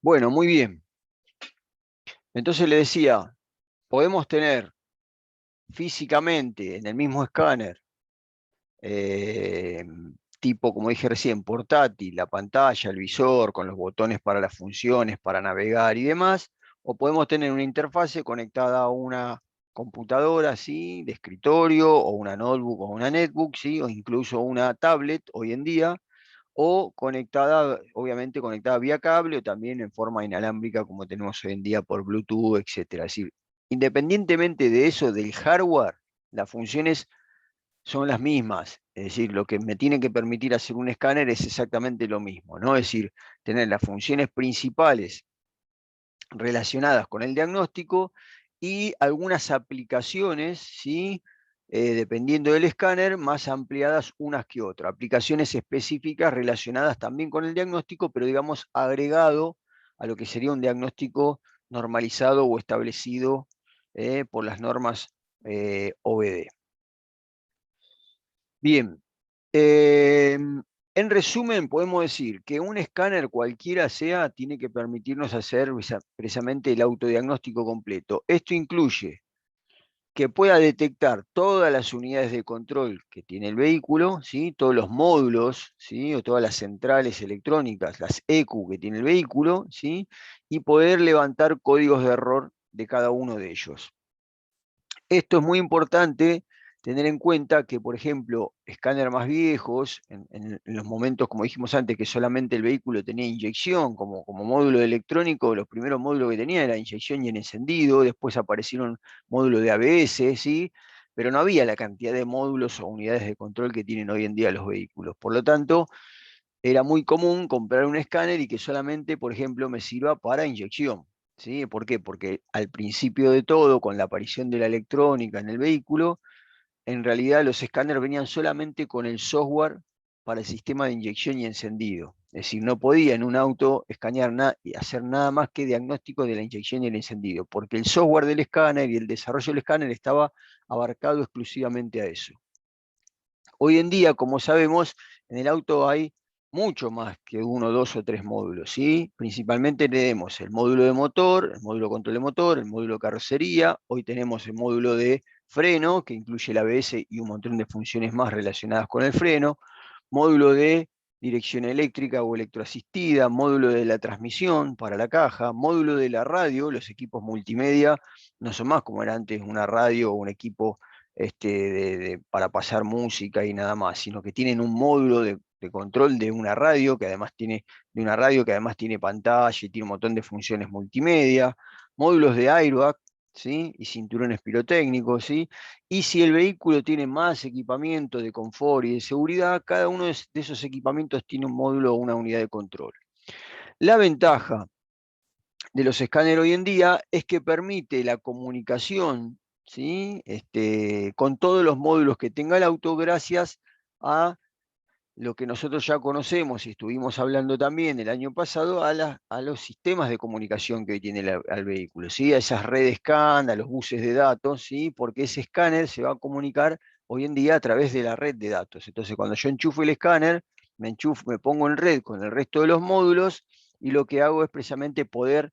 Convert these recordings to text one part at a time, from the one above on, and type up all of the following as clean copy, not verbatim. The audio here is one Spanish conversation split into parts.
Bueno, muy bien. Entonces le decía, podemos tener físicamente en el mismo escáner, eh, tipo, como dije recién, portátil, la pantalla, el visor, con los botones para las funciones, para navegar y demás, o podemos tener una interfase conectada a una computadora, ¿sí? De escritorio, o una notebook, o una netbook, ¿sí? O incluso una tablet hoy en día, o conectada, obviamente conectada vía cable o también en forma inalámbrica como tenemos hoy en día por Bluetooth, etcétera. Es decir, independientemente de eso, del hardware, las funciones son las mismas. Es decir, lo que me tiene que permitir hacer un escáner es exactamente lo mismo, ¿no? Es decir, tener las funciones principales relacionadas con el diagnóstico y algunas aplicaciones, ¿sí? Dependiendo del escáner, más ampliadas unas que otras. Aplicaciones específicas relacionadas también con el diagnóstico, pero digamos agregado a lo que sería un diagnóstico normalizado o establecido por las normas OBD. Bien, en resumen, podemos decir que un escáner cualquiera sea, tiene que permitirnos hacer precisamente el autodiagnóstico completo. Esto incluye que pueda detectar todas las unidades de control que tiene el vehículo, ¿sí? Todos los módulos, ¿sí? O todas las centrales electrónicas, las ECU que tiene el vehículo, ¿sí? Y poder levantar códigos de error de cada uno de ellos. Esto es muy importante tener en cuenta que, por ejemplo, escáneres más viejos, en los momentos, como dijimos antes, que solamente el vehículo tenía inyección como módulo electrónico, los primeros módulos que tenía era inyección y en encendido, después aparecieron módulos de ABS, ¿sí? Pero no había la cantidad de módulos o unidades de control que tienen hoy en día los vehículos. Por lo tanto, era muy común comprar un escáner y que solamente, por ejemplo, me sirva para inyección. ¿Sí? ¿Por qué? Porque al principio de todo, con la aparición de la electrónica en el vehículo, en realidad los escáneres venían solamente con el software para el sistema de inyección y encendido. Es decir, no podía en un auto escanear y hacer nada más que diagnóstico de la inyección y el encendido, porque el software del escáner y el desarrollo del escáner estaba abarcado exclusivamente a eso. Hoy en día, como sabemos, en el auto hay mucho más que uno, dos o tres módulos, ¿sí? Principalmente tenemos el módulo de motor, el módulo de control de motor, el módulo de carrocería, hoy tenemos el módulo de freno, que incluye el ABS y un montón de funciones más relacionadas con el freno, módulo de dirección eléctrica o electroasistida, módulo de la transmisión para la caja, módulo de la radio, los equipos multimedia no son más como era antes una radio o un equipo para pasar música y nada más, sino que tienen un módulo de control de una radio que además tiene, pantalla y tiene un montón de funciones multimedia, módulos de airbag, ¿sí? Y cinturones pirotécnicos, ¿sí? Y si el vehículo tiene más equipamiento de confort y de seguridad, cada uno de esos equipamientos tiene un módulo o una unidad de control. La ventaja de los escáneres hoy en día es que permite la comunicación, ¿sí? Con todos los módulos que tenga el auto gracias a lo que nosotros ya conocemos y estuvimos hablando también el año pasado, a los sistemas de comunicación que hoy tiene el vehículo, ¿sí? A esas redes CAN, a los buses de datos, ¿sí? Porque ese escáner se va a comunicar hoy en día a través de la red de datos. Entonces, cuando yo enchufo el escáner, me pongo en red con el resto de los módulos y lo que hago es precisamente poder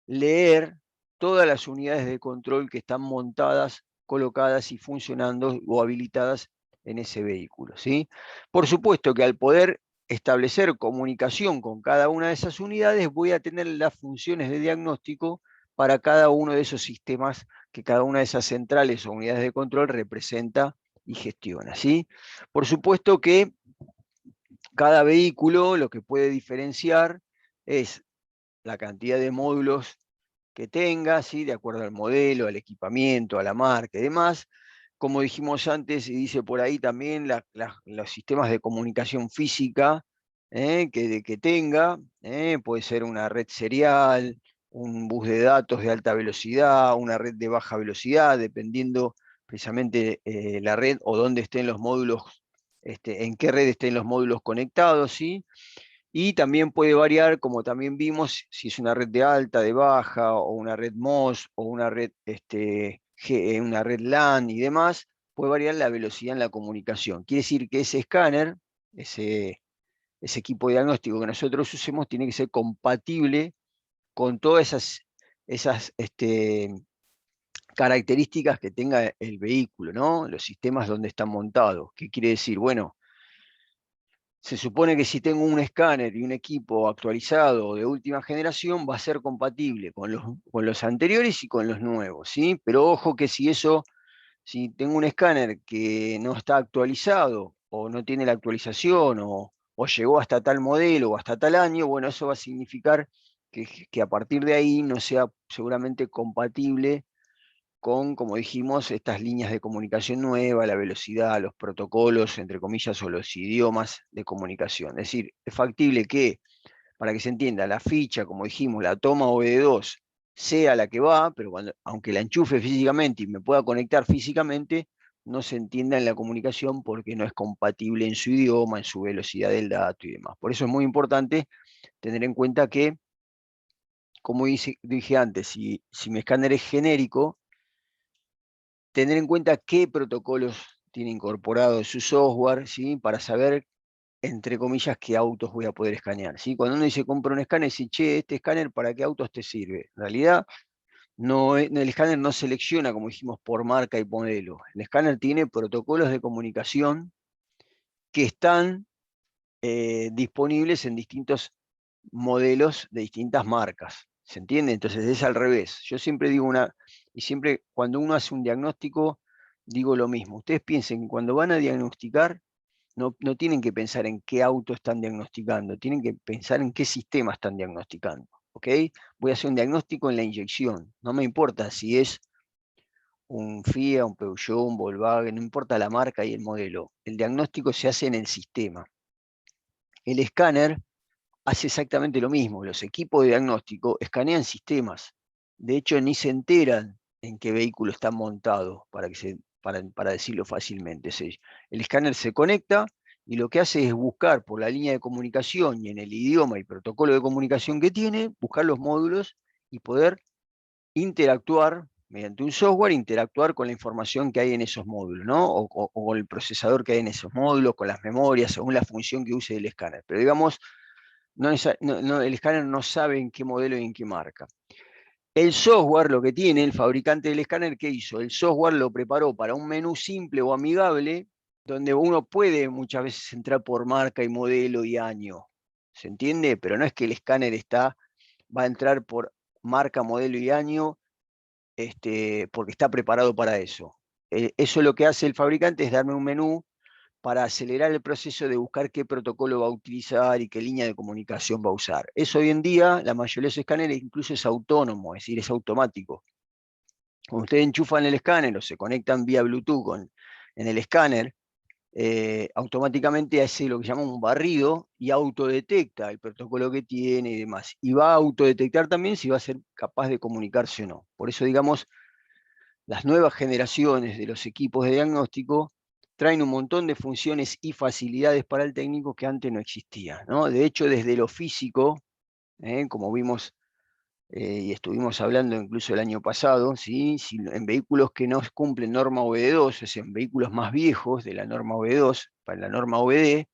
leer todas las unidades de control que están montadas, colocadas y funcionando o habilitadas en ese vehículo, ¿sí? Por supuesto que al poder establecer comunicación con cada una de esas unidades, voy a tener las funciones de diagnóstico para cada uno de esos sistemas que cada una de esas centrales o unidades de control representa y gestiona, ¿sí? Por supuesto que cada vehículo lo que puede diferenciar es la cantidad de módulos que tenga, ¿sí? De acuerdo al modelo, al equipamiento, a la marca y demás. Como dijimos antes, y dice por ahí también los sistemas de comunicación física que tenga, puede ser una red serial, un bus de datos de alta velocidad, una red de baja velocidad, dependiendo precisamente la red o dónde estén los módulos, en qué red estén los módulos conectados, ¿sí? Y también puede variar, como también vimos, si es una red de alta, de baja, o una red MOS, o una red LAN y demás, puede variar la velocidad en la comunicación. Quiere decir que ese escáner, ese equipo de diagnóstico que nosotros usemos, tiene que ser compatible con todas esas características que tenga el vehículo, ¿no? Los sistemas donde están montados. ¿Qué quiere decir? Bueno, se supone que si tengo un escáner y un equipo actualizado de última generación, va a ser compatible con los anteriores y con los nuevos, ¿sí? Pero ojo que si tengo un escáner que no está actualizado o no tiene la actualización o llegó hasta tal modelo o hasta tal año, bueno, eso va a significar que a partir de ahí no sea seguramente compatible con, como dijimos, estas líneas de comunicación nueva, la velocidad, los protocolos, entre comillas, o los idiomas de comunicación. Es decir, es factible que, para que se entienda, la ficha, como dijimos, la toma OBD2 sea la que va, pero aunque la enchufe físicamente y me pueda conectar físicamente, no se entienda en la comunicación porque no es compatible en su idioma, en su velocidad del dato y demás. Por eso es muy importante tener en cuenta que, como dije antes, si mi escáner es genérico, tener en cuenta qué protocolos tiene incorporado su software, ¿sí? Para saber, entre comillas, qué autos voy a poder escanear, ¿sí? Cuando uno dice compra un escáner, dice, che, este escáner, ¿para qué autos te sirve? En realidad, el escáner no selecciona, como dijimos, por marca y modelo. El escáner tiene protocolos de comunicación que están disponibles en distintos modelos de distintas marcas. ¿Se entiende? Entonces es al revés. Yo siempre digo y siempre cuando uno hace un diagnóstico, digo lo mismo. Ustedes piensen que cuando van a diagnosticar, no tienen que pensar en qué auto están diagnosticando, tienen que pensar en qué sistema están diagnosticando. ¿Ok? Voy a hacer un diagnóstico en la inyección. No me importa si es un Fiat, un Peugeot, un Volkswagen, no importa la marca y el modelo. El diagnóstico se hace en el sistema. El escáner hace exactamente lo mismo. Los equipos de diagnóstico escanean sistemas. De hecho, ni se enteran en qué vehículo está montado, para decirlo fácilmente. El escáner se conecta y lo que hace es buscar por la línea de comunicación y en el idioma y protocolo de comunicación que tiene, buscar los módulos y poder interactuar mediante un software, interactuar con la información que hay en esos módulos, ¿no? O con el procesador que hay en esos módulos, con las memorias, según la función que use el escáner. Pero digamos, el escáner no sabe en qué modelo y en qué marca. El software, lo que tiene el fabricante del escáner, ¿qué hizo? El software lo preparó para un menú simple o amigable, donde uno puede muchas veces entrar por marca y modelo y año. ¿Se entiende? Pero no es que el escáner va a entrar por marca, modelo y año, porque está preparado para eso. Eso lo que hace el fabricante es darme un menú para acelerar el proceso de buscar qué protocolo va a utilizar y qué línea de comunicación va a usar. Eso hoy en día, la mayoría de los escáneres incluso es autónomo, es decir, es automático. Cuando ustedes enchufan el escáner o se conectan vía Bluetooth en el escáner, automáticamente hace lo que llama un barrido y autodetecta el protocolo que tiene y demás. Y va a autodetectar también si va a ser capaz de comunicarse o no. Por eso, digamos, las nuevas generaciones de los equipos de diagnóstico traen un montón de funciones y facilidades para el técnico que antes no existían, ¿no? De hecho, desde lo físico, como vimos y estuvimos hablando incluso el año pasado, ¿sí? Si en vehículos que no cumplen norma OBD2, es decir, en vehículos más viejos de la norma OBD2, para la norma OBD,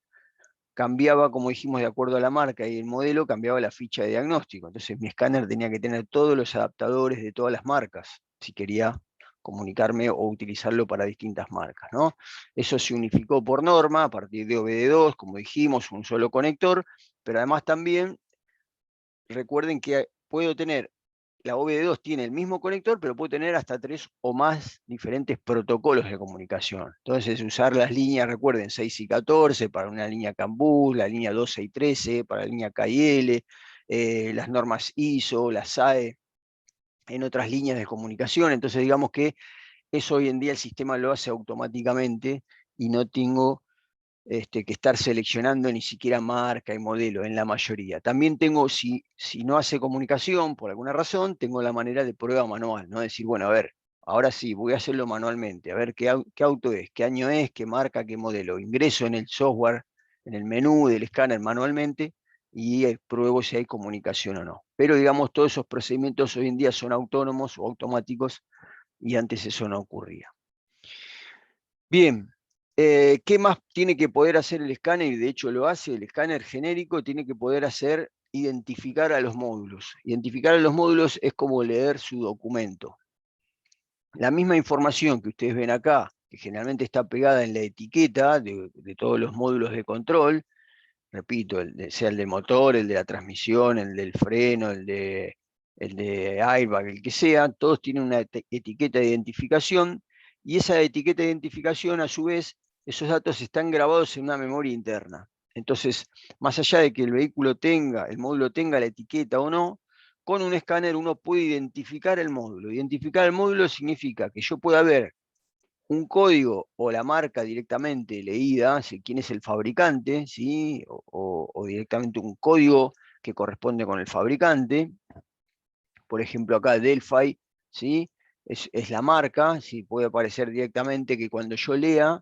cambiaba, como dijimos, de acuerdo a la marca y el modelo, cambiaba la ficha de diagnóstico. Entonces mi escáner tenía que tener todos los adaptadores de todas las marcas, si quería comunicarme o utilizarlo para distintas marcas, ¿no? Eso se unificó por norma a partir de OBD2, como dijimos, un solo conector, pero además también recuerden que puedo tener, la OBD2 tiene el mismo conector, pero puedo tener hasta 3 o más diferentes protocolos de comunicación. Entonces, usar las líneas, recuerden, 6 y 14 para una línea CAN bus, la línea 12 y 13 para la línea KIL, las normas ISO, las SAE, en otras líneas de comunicación. Entonces, digamos que eso hoy en día el sistema lo hace automáticamente y no tengo que estar seleccionando ni siquiera marca y modelo en la mayoría. También tengo, si no hace comunicación por alguna razón, tengo la manera de prueba manual, ¿no? Decir, bueno, a ver, ahora sí, voy a hacerlo manualmente, a ver qué auto es, qué año es, qué marca, qué modelo. Ingreso en el software, en el menú del escáner manualmente y pruebo si hay comunicación o no. Pero digamos, todos esos procedimientos hoy en día son autónomos o automáticos y antes eso no ocurría. Bien, ¿qué más tiene que poder hacer el escáner? Y de hecho lo hace, el escáner genérico tiene que poder hacer identificar a los módulos. Identificar a los módulos es como leer su documento. La misma información que ustedes ven acá, que generalmente está pegada en la etiqueta de todos los módulos de control, repito, sea el del motor, el de la transmisión, el del freno, el de airbag, el que sea, todos tienen una etiqueta de identificación, y esa etiqueta de identificación, a su vez, esos datos están grabados en una memoria interna. Entonces, más allá de que el módulo tenga la etiqueta o no, con un escáner uno puede identificar el módulo. Identificar el módulo significa que yo pueda ver un código o la marca directamente leída, quién es el fabricante, ¿sí? o directamente un código que corresponde con el fabricante. Por ejemplo, acá Delphi, ¿sí? es la marca, ¿sí? Puede aparecer directamente que cuando yo lea,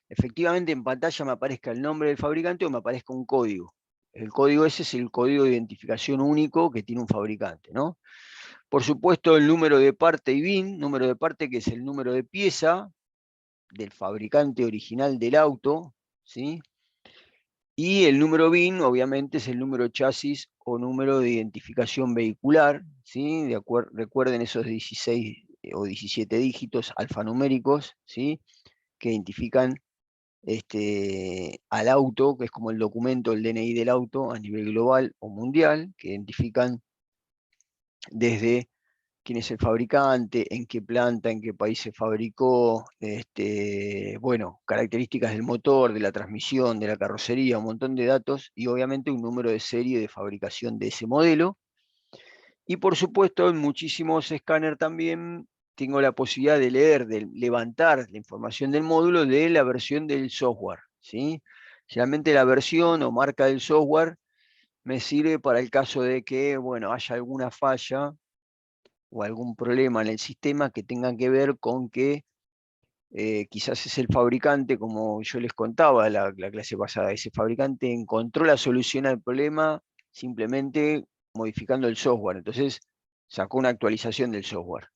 efectivamente en pantalla me aparezca el nombre del fabricante o me aparezca un código. El código ese es el código de identificación único que tiene un fabricante, ¿no? Por supuesto, el número de parte y BIN, número de parte que es el número de pieza del fabricante original del auto, ¿sí? Y el número BIN, obviamente, es el número chasis o número de identificación vehicular, ¿sí? Recuerden esos 16 o 17 dígitos alfanuméricos, ¿sí? Que identifican al auto, que es como el documento, el DNI del auto a nivel global o mundial, que identifican desde quién es el fabricante, en qué planta, en qué país se fabricó, bueno, características del motor, de la transmisión, de la carrocería, un montón de datos y obviamente un número de serie de fabricación de ese modelo. Y por supuesto, en muchísimos escáneres también tengo la posibilidad de leer, de levantar la información del módulo de la versión del software, ¿sí? Generalmente la versión o marca del software me sirve para el caso de que, bueno, haya alguna falla o algún problema en el sistema que tenga que ver con que quizás es el fabricante, como yo les contaba la clase pasada, ese fabricante encontró la solución al problema simplemente modificando el software. Entonces sacó una actualización del software.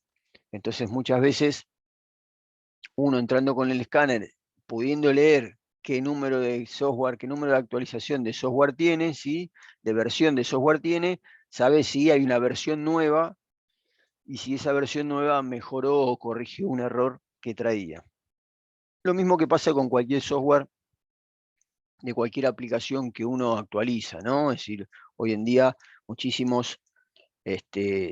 Entonces muchas veces uno entrando con el escáner, pudiendo leer qué número de software, qué número de actualización de software tiene, ¿sí? De versión de software tiene, sabe si hay una versión nueva y si esa versión nueva mejoró o corrigió un error que traía. Lo mismo que pasa con cualquier software de cualquier aplicación que uno actualiza, ¿no? Es decir, hoy en día muchísimos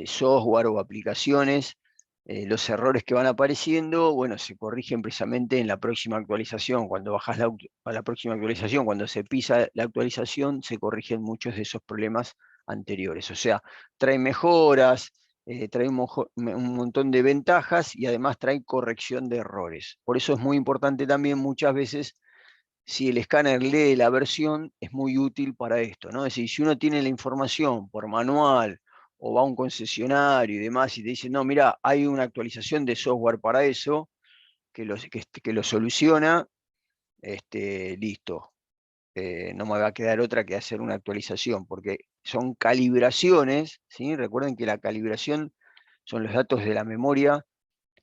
software o aplicaciones, los errores que van apareciendo, bueno, se corrigen precisamente en la próxima actualización. Cuando bajas a la próxima actualización, cuando se pisa la actualización, se corrigen muchos de esos problemas anteriores. O sea, trae mejoras, trae un montón de ventajas y además trae corrección de errores. Por eso es muy importante también muchas veces, si el escáner lee la versión, es muy útil para esto, ¿no? Es decir, si uno tiene la información por manual o va a un concesionario y demás y te dice, no, mira, hay una actualización de software para eso, que lo soluciona, listo. No me va a quedar otra que hacer una actualización, porque son calibraciones, ¿sí? Recuerden que la calibración son los datos de la memoria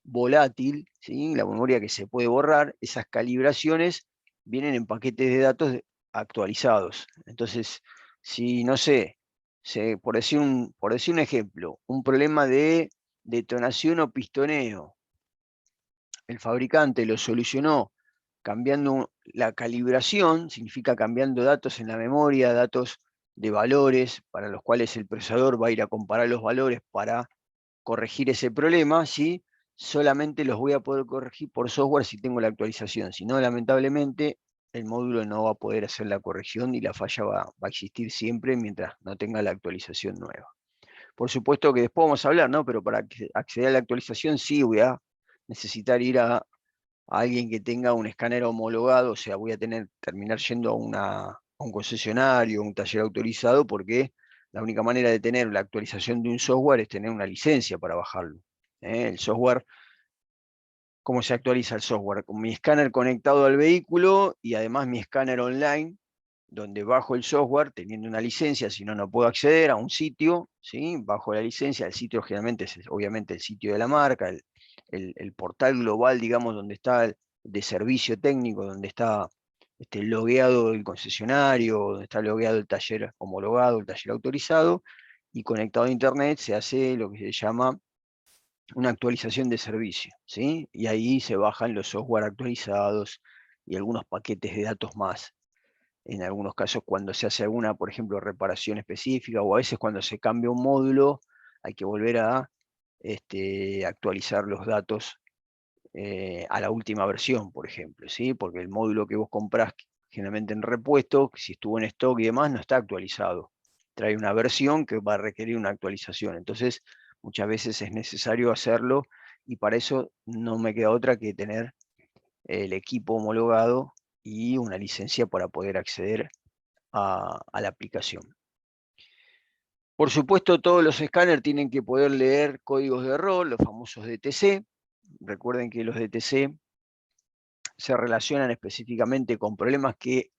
volátil, ¿sí? La memoria que se puede borrar. Esas calibraciones vienen en paquetes de datos actualizados. Entonces, si no sé, por decir un ejemplo, un problema de detonación o pistoneo, el fabricante lo solucionó cambiando la calibración, significa cambiando datos en la memoria, datos de valores para los cuales el procesador va a ir a comparar los valores para corregir ese problema, ¿sí? Solamente los voy a poder corregir por software si tengo la actualización. Si no, lamentablemente, el módulo no va a poder hacer la corrección y la falla va a existir siempre mientras no tenga la actualización nueva. Por supuesto que después vamos a hablar, ¿no? Pero para acceder a la actualización sí voy a necesitar ir a alguien que tenga un escáner homologado, o sea, voy a terminar yendo a un concesionario, un taller autorizado, porque la única manera de tener la actualización de un software es tener una licencia para bajarlo. El software, ¿cómo se actualiza el software? Con mi escáner conectado al vehículo y además mi escáner online, donde bajo el software teniendo una licencia, si no, no puedo acceder a un sitio, ¿sí? Bajo la licencia, el sitio generalmente es obviamente el sitio de la marca, el portal global, digamos, donde está de servicio técnico, donde está logueado el concesionario, donde está logueado el taller homologado, el taller autorizado, y conectado a internet se hace lo que se llama una actualización de servicio, ¿sí? Y ahí se bajan los software actualizados y algunos paquetes de datos más. En algunos casos cuando se hace alguna, por ejemplo, reparación específica, o a veces cuando se cambia un módulo, hay que volver a actualizar los datos a la última versión, por ejemplo, ¿sí? Porque el módulo que vos comprás generalmente en repuesto, si estuvo en stock y demás, no está actualizado. Trae una versión que va a requerir una actualización. Entonces, muchas veces es necesario hacerlo y para eso no me queda otra que tener el equipo homologado y una licencia para poder acceder a la aplicación. Por supuesto, todos los escáneres tienen que poder leer códigos de error, los famosos DTC. Recuerden que los DTC se relacionan específicamente con problemas que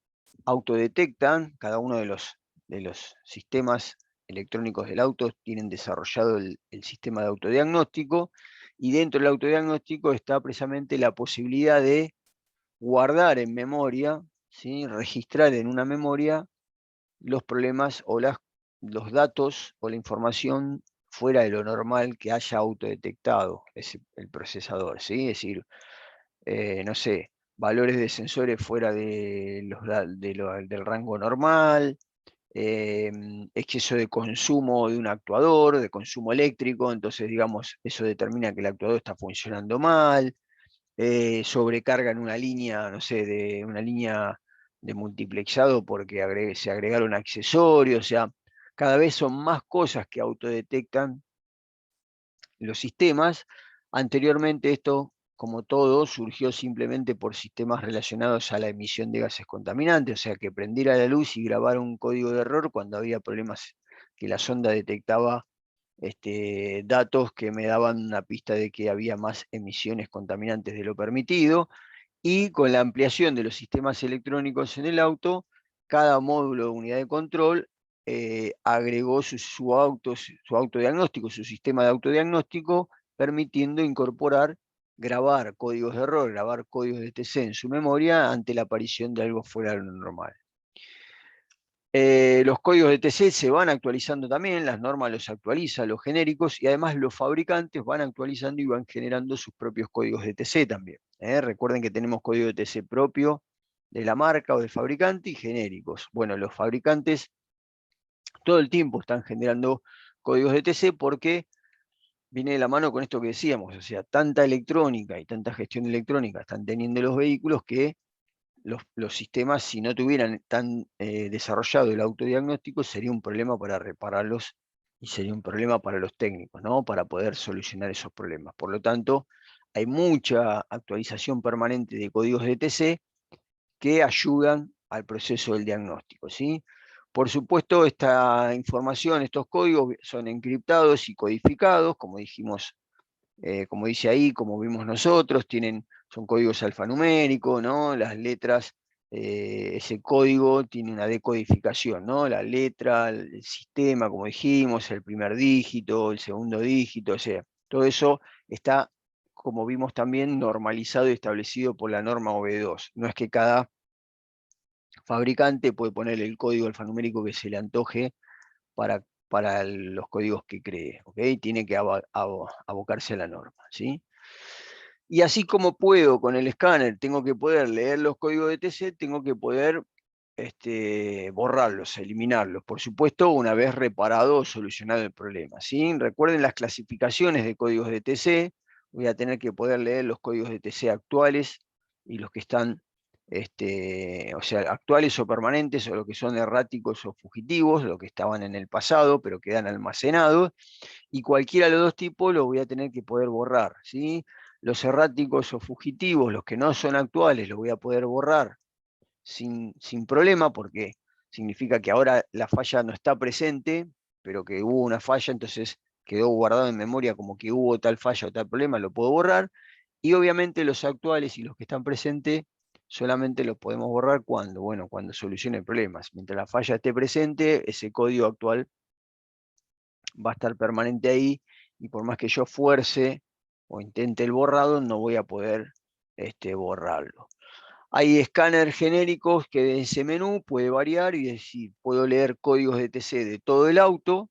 autodetectan. Cada uno de los sistemas electrónicos del auto tienen desarrollado el sistema de autodiagnóstico, y dentro del autodiagnóstico está precisamente la posibilidad de guardar en memoria, ¿sí? Registrar en una memoria los problemas o los datos o la información fuera de lo normal que haya autodetectado el procesador, ¿sí? Es decir, no sé, valores de sensores fuera del rango normal, exceso de consumo de un actuador, de consumo eléctrico, entonces digamos, eso determina que el actuador está funcionando mal, sobrecarga en una línea, no sé, de una línea de multiplexado porque se agregaron accesorios, o sea, cada vez son más cosas que autodetectan los sistemas. Anteriormente esto, como todo, surgió simplemente por sistemas relacionados a la emisión de gases contaminantes, o sea, que prendiera la luz y grabara un código de error cuando había problemas que la sonda detectaba datos que me daban una pista de que había más emisiones contaminantes de lo permitido. Y con la ampliación de los sistemas electrónicos en el auto, cada módulo de unidad de control agregó su autodiagnóstico, su sistema de autodiagnóstico, permitiendo incorporar, grabar códigos de error, grabar códigos de TC en su memoria ante la aparición de algo fuera de lo normal. Los códigos de TC se van actualizando también, las normas los actualizan, los genéricos, y además los fabricantes van actualizando y van generando sus propios códigos de TC también. Recuerden que tenemos código de TC propio de la marca o del fabricante y genéricos. Bueno, los fabricantes todo el tiempo están generando códigos de TC porque viene de la mano con esto que decíamos, o sea, tanta electrónica y tanta gestión electrónica están teniendo los vehículos que los sistemas, si no tuvieran tan desarrollado el autodiagnóstico, sería un problema para repararlos y sería un problema para los técnicos, ¿no? Para poder solucionar esos problemas. Por lo tanto, hay mucha actualización permanente de códigos de TC que ayudan al proceso del diagnóstico, ¿sí? Por supuesto, esta información, estos códigos son encriptados y codificados, como dijimos, como dice ahí, como vimos nosotros, son códigos alfanuméricos, ¿no? Las letras, ese código tiene una decodificación, ¿no? La letra, el sistema, como dijimos, el primer dígito, el segundo dígito, o sea, todo eso está, como vimos también, normalizado y establecido por la norma OB2. No es que cada fabricante puede poner el código alfanumérico que se le antoje para los códigos que cree, ¿ok? Tiene que abocarse a la norma, ¿sí? Y así como puedo con el escáner, tengo que poder leer los códigos de TC, tengo que poder borrarlos, eliminarlos, por supuesto, una vez reparado o solucionado el problema, ¿sí? Recuerden las clasificaciones de códigos de TC, voy a tener que poder leer los códigos de TC actuales y los que están, o sea, actuales o permanentes, o los que son erráticos o fugitivos, los que estaban en el pasado pero quedan almacenados, y cualquiera de los dos tipos lo voy a tener que poder borrar, ¿sí? Los erráticos o fugitivos, los que no son actuales, los voy a poder borrar sin problema, porque significa que ahora la falla no está presente, pero que hubo una falla, entonces quedó guardado en memoria como que hubo tal falla o tal problema, lo puedo borrar. Y obviamente los actuales y los que están presentes solamente los podemos borrar cuando, bueno, cuando solucione problemas. Mientras la falla esté presente, ese código actual va a estar permanente ahí, y por más que yo fuerce o intente el borrado, no voy a poder borrarlo. Hay escáneres genéricos que de ese menú puede variar y decir, puedo leer códigos de TC de todo el auto,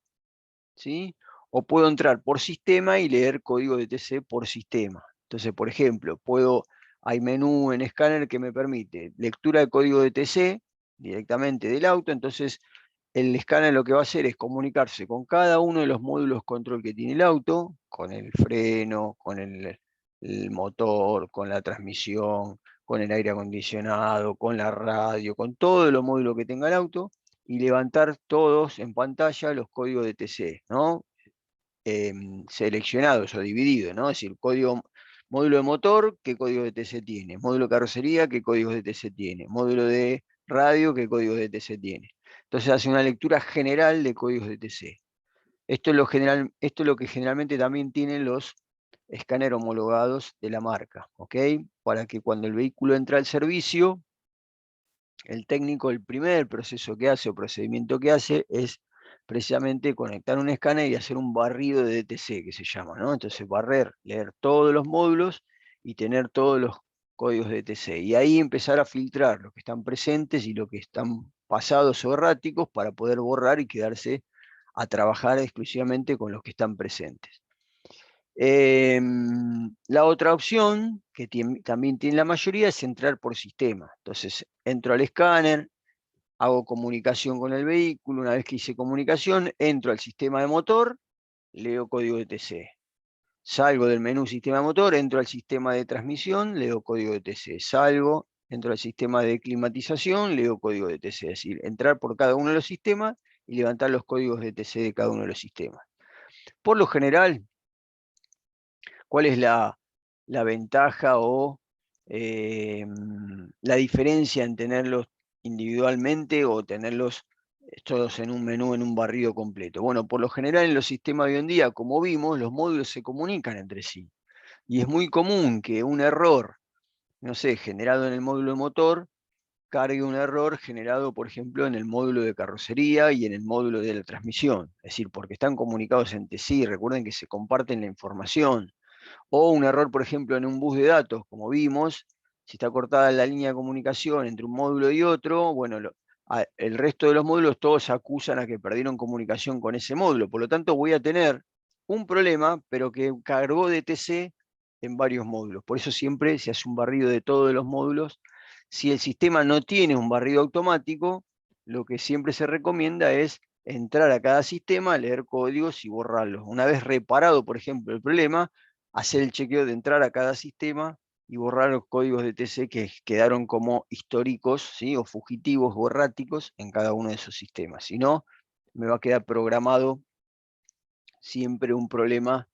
¿sí? O puedo entrar por sistema y leer código de TC por sistema. Entonces, por ejemplo, hay menú en escáner que me permite lectura de código de TC directamente del auto, entonces el escáner lo que va a hacer es comunicarse con cada uno de los módulos control que tiene el auto, con el freno, con el motor, con la transmisión, con el aire acondicionado, con la radio, con todos los módulos que tenga el auto, y levantar todos en pantalla los códigos de TC, ¿no? Seleccionados o divididos, ¿no? Es decir, módulo de motor, ¿qué código de TC tiene? Módulo de carrocería, ¿qué códigos de TC tiene? Módulo de radio, ¿qué códigos de TC tiene? Entonces hace una lectura general de códigos de TC. Esto es lo que generalmente también tienen los escáneres homologados de la marca, ¿ok? Para que cuando el vehículo entra al servicio, el técnico, el primer proceso que hace o procedimiento que hace es precisamente conectar un escáner y hacer un barrido de DTC, que se llama, ¿no? Entonces barrer, leer todos los módulos y tener todos los códigos de DTC. Y ahí empezar a filtrar los que están presentes y los que están pasados o erráticos para poder borrar y quedarse a trabajar exclusivamente con los que están presentes. La otra opción, que también tiene la mayoría, es entrar por sistema. Entonces, entro al escáner, hago comunicación con el vehículo, una vez que hice comunicación, entro al sistema de motor, leo código de TC. Salgo del menú sistema de motor, entro al sistema de transmisión, leo código de TC. Salgo, entro al sistema de climatización, leo código de TC. Es decir, entrar por cada uno de los sistemas y levantar los códigos de TC de cada uno de los sistemas. Por lo general, ¿cuál es la ventaja o la diferencia en tenerlos individualmente o tenerlos todos en un menú, en un barrido completo? Bueno, por lo general en los sistemas de hoy en día, como vimos, los módulos se comunican entre sí. Y es muy común que un error, no sé, generado en el módulo de motor, cargue un error generado, por ejemplo, en el módulo de carrocería y en el módulo de la transmisión. Es decir, porque están comunicados entre sí, recuerden que se comparten la información. O un error, por ejemplo, en un bus de datos, como vimos, si está cortada la línea de comunicación entre un módulo y otro, bueno, el resto de los módulos todos acusan a que perdieron comunicación con ese módulo. Por lo tanto, voy a tener un problema, pero que cargó DTC en varios módulos. Por eso siempre se hace un barrido de todos los módulos. Si el sistema no tiene un barrido automático, lo que siempre se recomienda es entrar a cada sistema, leer códigos y borrarlos. Una vez reparado, por ejemplo, el problema, hacer el chequeo de entrar a cada sistema y borrar los códigos de TC que quedaron como históricos, ¿sí? O fugitivos o erráticos en cada uno de esos sistemas. Si no, me va a quedar programado siempre un problema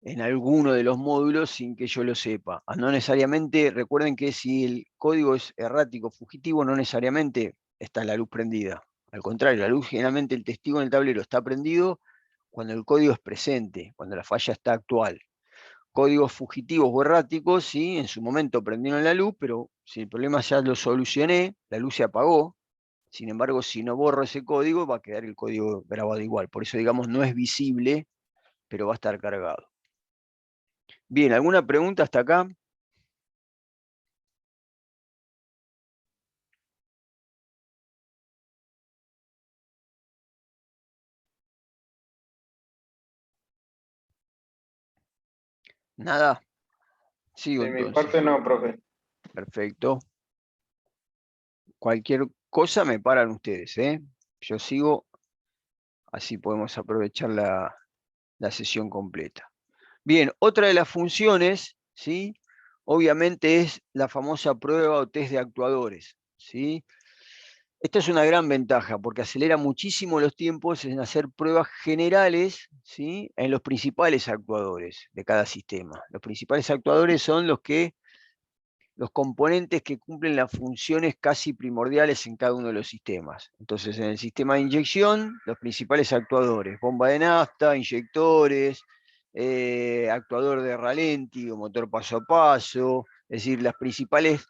en alguno de los módulos sin que yo lo sepa. No necesariamente, recuerden que si el código es errático, fugitivo, no necesariamente está la luz prendida. Al contrario, la luz, generalmente el testigo en el tablero está prendido cuando el código es presente, cuando la falla está actual. Códigos fugitivos o erráticos, sí, en su momento prendieron la luz, pero si el problema ya lo solucioné, la luz se apagó. Sin embargo, si no borro ese código, va a quedar el código grabado igual. Por eso, digamos, no es visible, pero va a estar cargado. Bien, ¿alguna pregunta hasta acá? ¿Nada? Sigo De mi entonces. parte no, profe. Perfecto. Cualquier cosa me paran ustedes, ¿eh? Yo sigo, así podemos aprovechar la sesión completa. Bien, otra de las funciones, ¿sí? Obviamente es la famosa prueba o test de actuadores, ¿sí? Esta es una gran ventaja porque acelera muchísimo los tiempos en hacer pruebas generales, ¿sí? En los principales actuadores de cada sistema. Los principales actuadores son los componentes que cumplen las funciones casi primordiales en cada uno de los sistemas. Entonces, en el sistema de inyección, los principales actuadores, bomba de nafta, inyectores, actuador de ralentí o motor paso a paso, es decir, las principales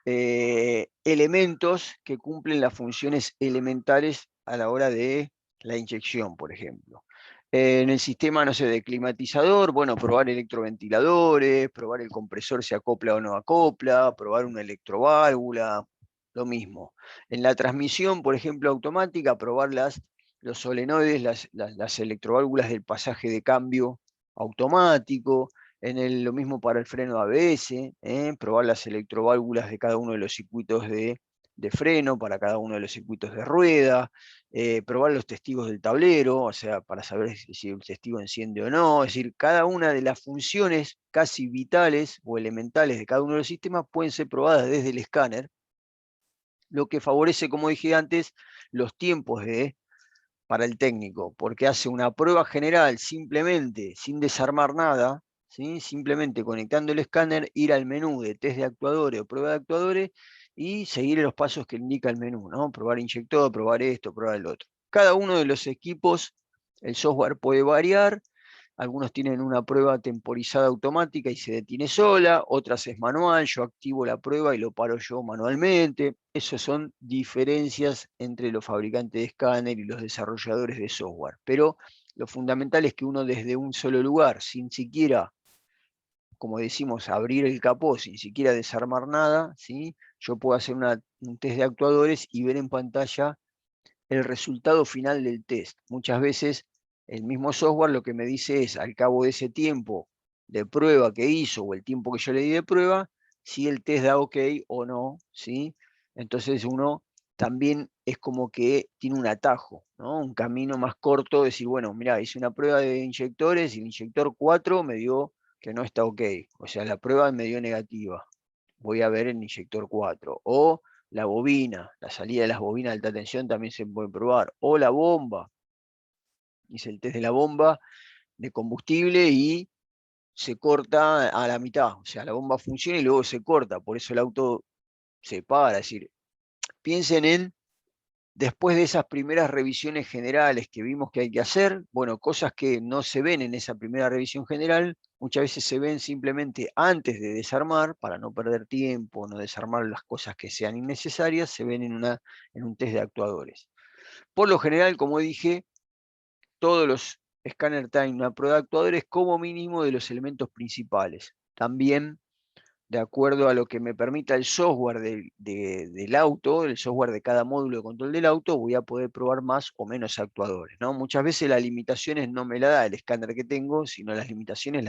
elementos que cumplen las funciones elementales a la hora de la inyección, por ejemplo. En el sistema, no sé, de climatizador, bueno, probar electroventiladores, probar el compresor se acopla o no acopla, probar una electroválvula, lo mismo. En la transmisión, por ejemplo, automática, probar los solenoides, las electroválvulas del pasaje de cambio automático. Lo mismo para el freno ABS, probar las electroválvulas de cada uno de los circuitos de freno, para cada uno de los circuitos de rueda. Probar los testigos del tablero, o sea, para saber si el testigo enciende o no. Es decir, cada una de las funciones casi vitales o elementales de cada uno de los sistemas pueden ser probadas desde el escáner, lo que favorece, como dije antes, los tiempos para el técnico, porque hace una prueba general simplemente, sin desarmar nada, ¿sí? Simplemente conectando el escáner, ir al menú de test de actuadores o prueba de actuadores y seguir los pasos que indica el menú, ¿no? Probar inyector, probar esto, probar el otro. Cada uno de los equipos, el software puede variar. Algunos tienen una prueba temporizada automática y se detiene sola, otras es manual, yo activo la prueba y lo paro yo manualmente. Esas son diferencias entre los fabricantes de escáner y los desarrolladores de software. Pero lo fundamental es que uno desde un solo lugar, sin siquiera, como decimos, abrir el capó, sin siquiera desarmar nada, ¿sí? Yo puedo hacer un test de actuadores y ver en pantalla el resultado final del test. Muchas veces el mismo software lo que me dice es, al cabo de ese tiempo de prueba que hizo o el tiempo que yo le di de prueba, si el test da OK o no, ¿sí? Entonces uno también es como que tiene un atajo, ¿no? Un camino más corto, decir, bueno, mira, hice una prueba de inyectores y el inyector 4 me dio que no está OK, o sea, la prueba me dio negativa. Voy a ver el inyector 4. O la bobina, la salida de las bobinas de alta tensión también se puede probar. O la bomba. Hice el test de la bomba de combustible y se corta a la mitad. O sea, la bomba funciona y luego se corta. Por eso el auto se para. Es decir, piensen en, después de esas primeras revisiones generales que vimos que hay que hacer, bueno, cosas que no se ven en esa primera revisión general, muchas veces se ven simplemente antes de desarmar, para no perder tiempo, no desarmar las cosas que sean innecesarias, se ven en un test de actuadores. Por lo general, como dije, todos los Scanner traen una prueba de actuadores como mínimo de los elementos principales. También de acuerdo a lo que me permita el software del auto, el software de cada módulo de control del auto, voy a poder probar más o menos actuadores, ¿no? Muchas veces las limitaciones no me las da el escáner que tengo, sino las limitaciones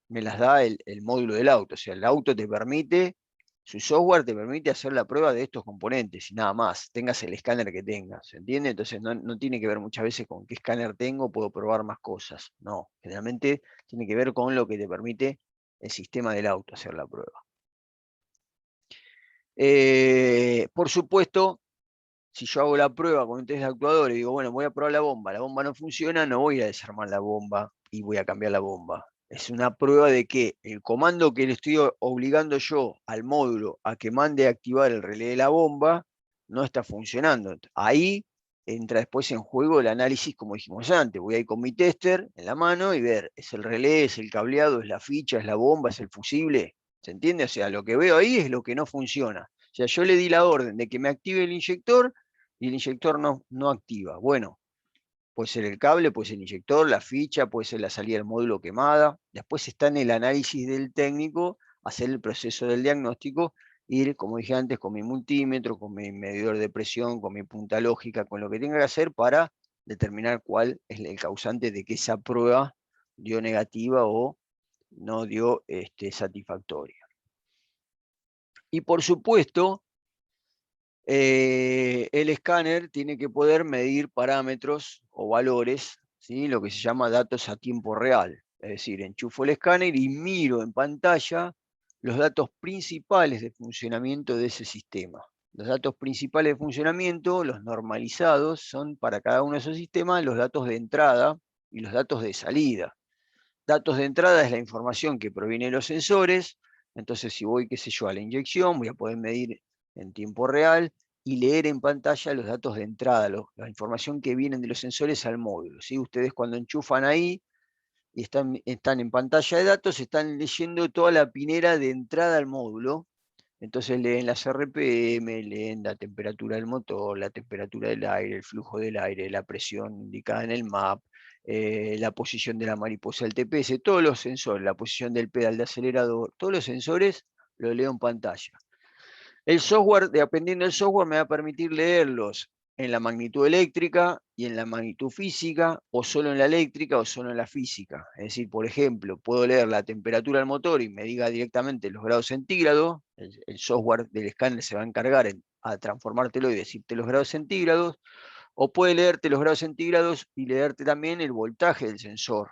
me las da el módulo del auto. O sea, el auto te permite, su software te permite hacer la prueba de estos componentes y nada más, tengas el escáner que tengas, ¿se entiende? Entonces no tiene que ver muchas veces con qué escáner tengo, puedo probar más cosas. No, generalmente tiene que ver con lo que te permite el sistema del auto hacer la prueba. Por supuesto, si yo hago la prueba con un test de actuador y digo, bueno, voy a probar la bomba no funciona, no voy a desarmar la bomba y voy a cambiar la bomba. Es una prueba de que el comando que le estoy obligando yo al módulo a que mande a activar el relé de la bomba no está funcionando. Ahí entra después en juego el análisis, como dijimos antes. Voy a ir con mi tester en la mano y ver, ¿es el relé, es el cableado, es la ficha, es la bomba, es el fusible? ¿Se entiende? O sea, lo que veo ahí es lo que no funciona. O sea, yo le di la orden de que me active el inyector y el inyector no activa. Bueno, puede ser el cable, puede ser el inyector, la ficha, puede ser la salida del módulo quemada. Después está en el análisis del técnico, hacer el proceso del diagnóstico, ir, como dije antes, con mi multímetro, con mi medidor de presión, con mi punta lógica, con lo que tenga que hacer para determinar cuál es el causante de que esa prueba dio negativa o no dio satisfactoria. Y por supuesto, el escáner tiene que poder medir parámetros o valores, ¿sí? Lo que se llama datos a tiempo real. Es decir, enchufo el escáner y miro en pantalla los datos principales de funcionamiento de ese sistema. Los datos principales de funcionamiento, los normalizados, son para cada uno de esos sistemas los datos de entrada y los datos de salida. Datos de entrada es la información que proviene de los sensores. Entonces, si voy, qué sé yo, a la inyección, voy a poder medir en tiempo real y leer en pantalla los datos de entrada, la información que vienen de los sensores al módulo. ¿Sí? Ustedes cuando enchufan ahí y están en pantalla de datos, están leyendo toda la pinera de entrada al módulo. Entonces leen las RPM, leen la temperatura del motor, la temperatura del aire, el flujo del aire, la presión indicada en el MAP, la posición de la mariposa, el TPS, todos los sensores, la posición del pedal de acelerador, todos los sensores los leo en pantalla. El software, dependiendo del software, me va a permitir leerlos en la magnitud eléctrica y en la magnitud física, o solo en la eléctrica o solo en la física. Es decir, por ejemplo, puedo leer la temperatura del motor y me diga directamente los grados centígrados. El software del escáner se va a encargar a transformártelo y decirte los grados centígrados, o puede leerte los grados centígrados y leerte también el voltaje del sensor,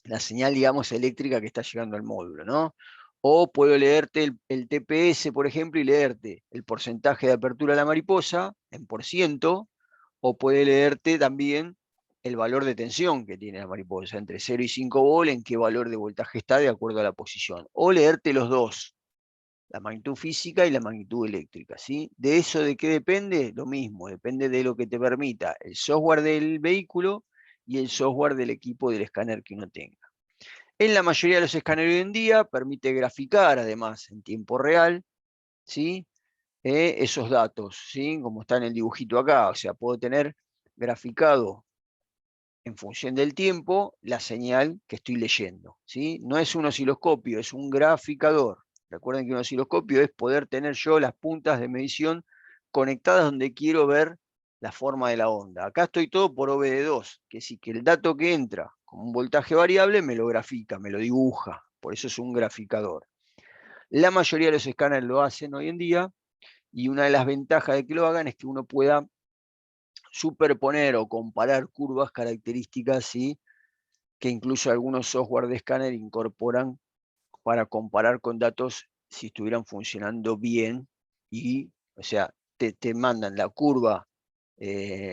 la señal, digamos, eléctrica que está llegando al módulo, ¿no? O puedo leerte el TPS, por ejemplo, y leerte el porcentaje de apertura de la mariposa en %, o puede leerte también el valor de tensión que tiene la mariposa, entre 0 y 5 volt, en qué valor de voltaje está de acuerdo a la posición. O leerte los dos, la magnitud física y la magnitud eléctrica, ¿sí? ¿De eso de qué depende? Lo mismo, depende de lo que te permita el software del vehículo y el software del equipo del escáner que uno tenga. En la mayoría de los escáneres hoy en día permite graficar, además, en tiempo real, ¿sí? Esos datos, ¿sí? Como está en el dibujito acá, o sea, puedo tener graficado en función del tiempo la señal que estoy leyendo, ¿sí? No es un osciloscopio, es un graficador. Recuerden que un osciloscopio es poder tener yo las puntas de medición conectadas donde quiero ver la forma de la onda. Acá estoy todo por OBD2, que sí, que el dato que entra con un voltaje variable me lo grafica, me lo dibuja. Por eso es un graficador. La mayoría de los escáneres lo hacen hoy en día, y una de las ventajas de que lo hagan es que uno pueda superponer o comparar curvas características, ¿sí? Que incluso algunos software de escáner incorporan para comparar con datos si estuvieran funcionando bien, y, o sea, te mandan la curva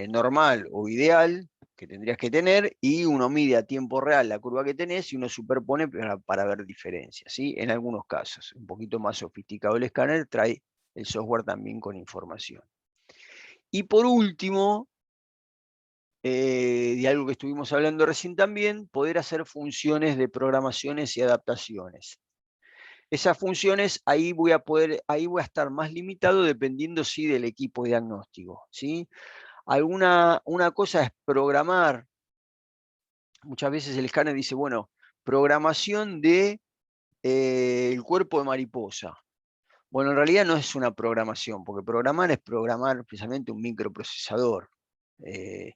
normal o ideal que tendrías que tener, y uno mide a tiempo real la curva que tenés y uno superpone para ver diferencias, ¿sí? En algunos casos, un poquito más sofisticado el escáner, trae el software también con información. Y por último, de algo que estuvimos hablando recién también, poder hacer funciones de programaciones y adaptaciones. Esas funciones, ahí voy a estar más limitado dependiendo, sí, del equipo diagnóstico, ¿sí? Una cosa es programar. Muchas veces el escáner dice, bueno, programación de el cuerpo de mariposa. Bueno, en realidad no es una programación, porque programar es programar precisamente un microprocesador. Eh,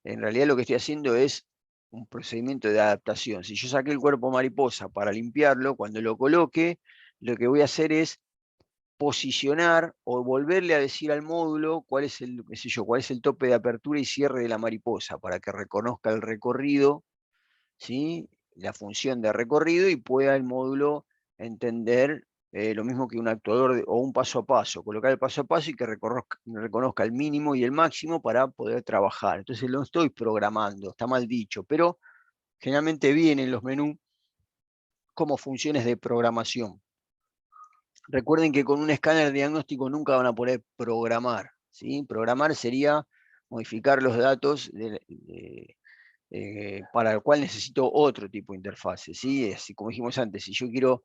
en realidad lo que estoy haciendo es un procedimiento de adaptación. Si yo saqué el cuerpo mariposa para limpiarlo, cuando lo coloque, lo que voy a hacer es posicionar o volverle a decir al módulo cuál es el, qué sé yo, cuál es el tope de apertura y cierre de la mariposa, para que reconozca el recorrido, ¿sí? La función de recorrido, y pueda el módulo entender lo mismo que un actuador o un paso a paso, colocar el paso a paso y que reconozca el mínimo y el máximo para poder trabajar. Entonces lo estoy programando, está mal dicho, pero generalmente vienen los menús como funciones de programación. Recuerden que con un escáner diagnóstico nunca van a poder programar, ¿sí? Programar sería modificar los datos para el cual necesito otro tipo de interfase, ¿sí? Así como dijimos antes, si yo quiero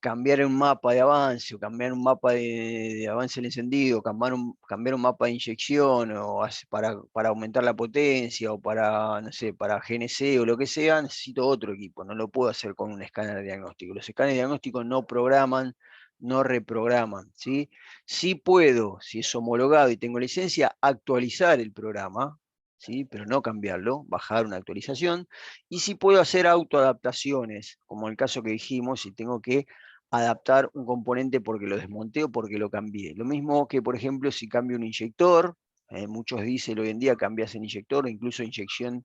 cambiar un mapa de avance, o cambiar un mapa de avance del encendido, cambiar un mapa de inyección, o para aumentar la potencia, o para, no sé, para GNC o lo que sea, necesito otro equipo, no lo puedo hacer con un escáner diagnóstico. Los escáneres diagnósticos no programan, no reprograman, ¿sí? Sí puedo, si es homologado y tengo licencia, actualizar el programa, ¿sí? Pero no cambiarlo, bajar una actualización, y sí puedo hacer autoadaptaciones, como el caso que dijimos, si tengo que adaptar un componente porque lo desmonté o porque lo cambié. Lo mismo que, por ejemplo, si cambio un inyector, muchos dicen hoy en día cambias el inyector, o incluso inyección,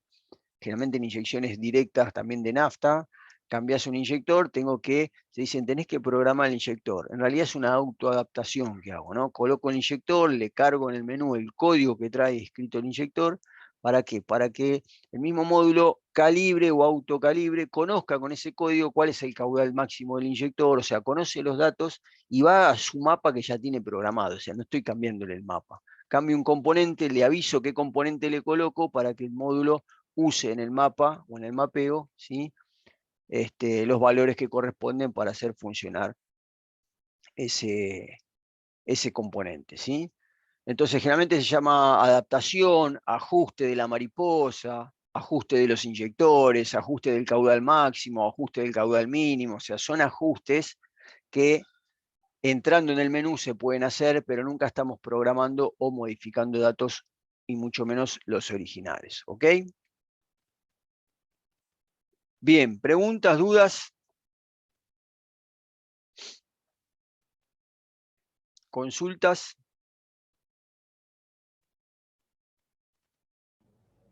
generalmente en inyecciones directas también de nafta, cambias un inyector, se dicen, tenés que programar el inyector. En realidad es una autoadaptación que hago, ¿no? Coloco el inyector, le cargo en el menú el código que trae escrito el inyector. ¿Para qué? Para que el mismo módulo calibre o autocalibre conozca con ese código cuál es el caudal máximo del inyector, o sea, conoce los datos y va a su mapa que ya tiene programado, o sea, no estoy cambiándole el mapa. Cambio un componente, le aviso qué componente le coloco para que el módulo use en el mapa o en el mapeo, ¿sí? Los valores que corresponden para hacer funcionar ese componente, ¿sí? Entonces, generalmente se llama adaptación, ajuste de la mariposa, ajuste de los inyectores, ajuste del caudal máximo, ajuste del caudal mínimo, o sea, son ajustes que entrando en el menú se pueden hacer, pero nunca estamos programando o modificando datos y mucho menos los originales, ¿ok? Bien, preguntas, dudas, consultas,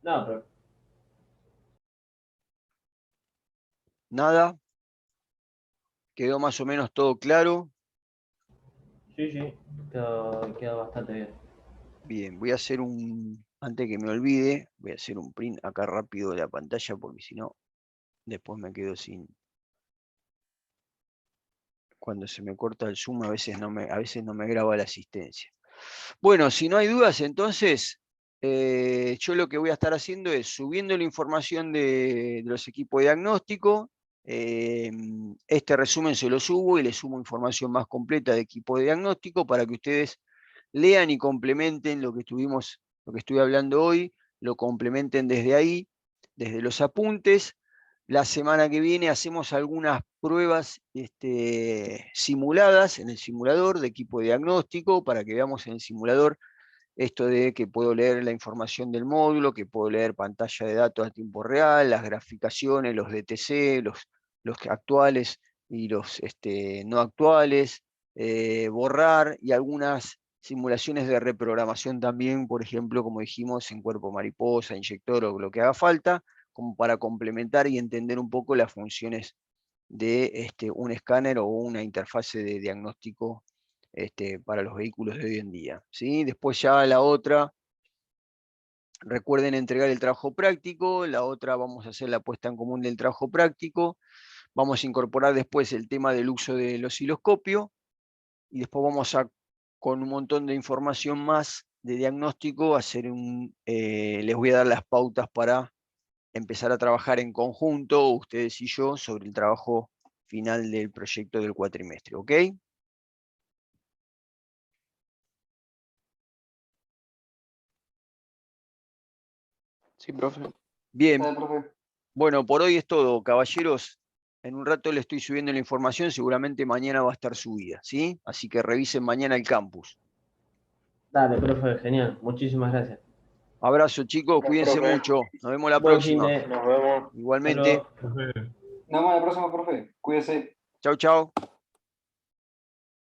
No, pero nada, quedó más o menos todo claro. sí, quedó bastante bien. Bien, voy a hacer antes que me olvide, voy a hacer un print acá rápido de la pantalla porque si no, después me quedo sin. Cuando se me corta el Zoom a veces no me graba la asistencia. Bueno, si no hay dudas, entonces yo lo que voy a estar haciendo es subiendo la información de los equipos de diagnóstico. Este resumen se lo subo y le sumo información más completa de equipo de diagnóstico para que ustedes lean y complementen lo que estuve hablando hoy, lo complementen desde ahí, desde los apuntes. La semana que viene hacemos algunas pruebas simuladas en el simulador de equipo de diagnóstico para que veamos en el simulador esto de que puedo leer la información del módulo, que puedo leer pantalla de datos a tiempo real, las graficaciones, los DTC, los actuales y los no actuales, borrar y algunas simulaciones de reprogramación también, por ejemplo, como dijimos, en cuerpo mariposa, inyector o lo que haga falta, como para complementar y entender un poco las funciones de un escáner o una interfase de diagnóstico para los vehículos de hoy en día. ¿Sí? Después ya la otra, recuerden entregar el trabajo práctico, la otra vamos a hacer la puesta en común del trabajo práctico, vamos a incorporar después el tema del uso del osciloscopio y después vamos a, con un montón de información más de diagnóstico, les voy a dar las pautas para empezar a trabajar en conjunto, ustedes y yo, sobre el trabajo final del proyecto del cuatrimestre, ¿ok? Sí, profe. Bien, Profe. bueno, por hoy es todo, caballeros. En un rato le estoy subiendo la información, seguramente mañana va a estar subida, ¿sí? Así que revisen mañana el campus. Dale, profe, genial. Muchísimas gracias. Abrazo, chicos, cuídense Profe. mucho. Nos vemos la Buen fin próxima. de. Nos vemos. Hasta Igualmente. luego. Nos vemos la próxima, profe. Cuídese. Chau, chau.